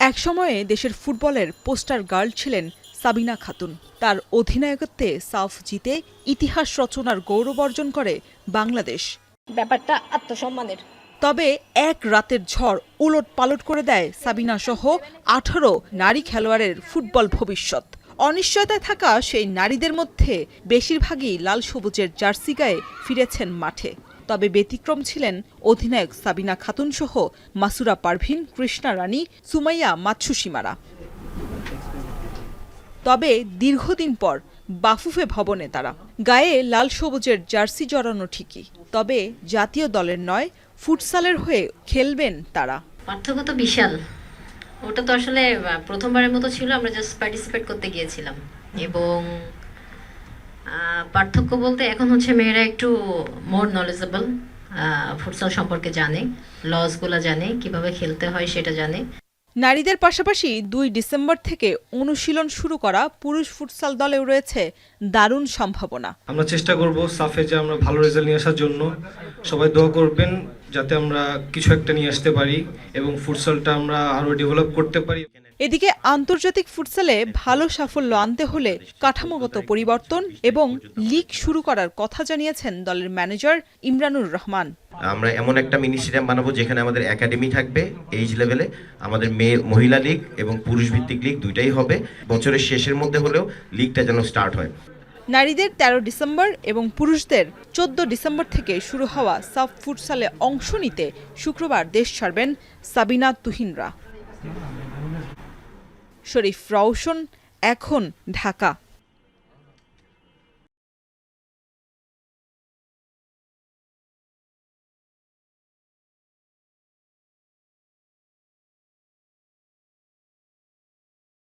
একসময়ে দেশের ফুটবলের poster girl ছিলেন সাবিনা খাতুন। তার অধিনায়কত্বে সাফ জিতে ইতিহাস রচনার গৌরব অর্জন করে বাংলাদেশ। ব্যাপারটা আত্মসম্মানের। তবে এক রাতের ঝড় উলট পালট করে দেয় সাবিনা সহ 18 নারী খেলোয়াড়ের ফুটবল ভবিষ্যৎ। অনিশ্চয়তায় থাকা সেই নারীদের মধ্যে বেশিরভাগই লাল সবুজের জার্সি গায়ে ফিরেছেন মাঠে। তবে ব্যতিক্রম ছিলেন অধিনায়ক সাবিনা খাতুন সহ মাসুরা পারভিন, কৃষ্ণা রানী, সুমাইয়া মাতসুসীমারা। তবে দীর্ঘদিন পর বাফুফে ভবনে তারা। গায়ে লাল সবুজের জার্সি জড়ানো ঠিকই, তবে জাতীয় দলের নয়, ফুটসালের হয়ে খেলবেন তারা। পার্থক্য তো বিশাল। ওটা তো আসলে প্রথমবারের মতো ছিল, আমরা জাস্ট পার্টিসিপেট করতে গিয়েছিলাম। এবং পার্থক্য বলতে এখন হচ্ছে মেয়েরা একটু মোর নলেজেবল, ফুটসাল সম্পর্কে জানে, লসগুলো জানে, কিভাবে খেলতে হয় সেটা জানে। নারীদের পাশাপাশি 2 ডিসেম্বর থেকে অনুশীলন শুরু করা পুরুষ ফুটসাল দলেও রয়েছে দারুণ সম্ভাবনা। আমরা চেষ্টা করব সাফে যে আমরা ভালো রেজাল্ট নিয়ে আসার জন্য। সবাই দোয়া করবেন যাতে আমরা কিছু একটা নিয়ে আসতে পারি এবং ফুটসালটা আমরা আরো ডেভেলপ করতে পারি। এদিকে আন্তর্জাতিক ফুটসালে ভালো সাফল্য আনতে হলে কাঠামোগত পরিবর্তন এবং লিগ শুরু করার কথা জানিয়েছেন দলের ম্যানেজার ইমরানুর রহমান। আমরা এমন একটা মিনি স্টেডিয়াম বানাবো যেখানে আমাদের একাডেমি থাকবে এইজ লেভেলে, আমাদের মহিলা লীগ এবং পুরুষ ভিত্তিক লীগ দুইটাই হবে। বছরের শেষের মধ্যে হলেও লিগটা যেন স্টার্ট হয়। নারীদের 13 ডিসেম্বর এবং পুরুষদের 14 ডিসেম্বর থেকে শুরু হওয়া সাফ ফুটসালে অংশ নিতে শুক্রবার দেশ ছাড়বেন সাবিনা তুহিনরা। শরীফ রওশন, এখন, ঢাকা।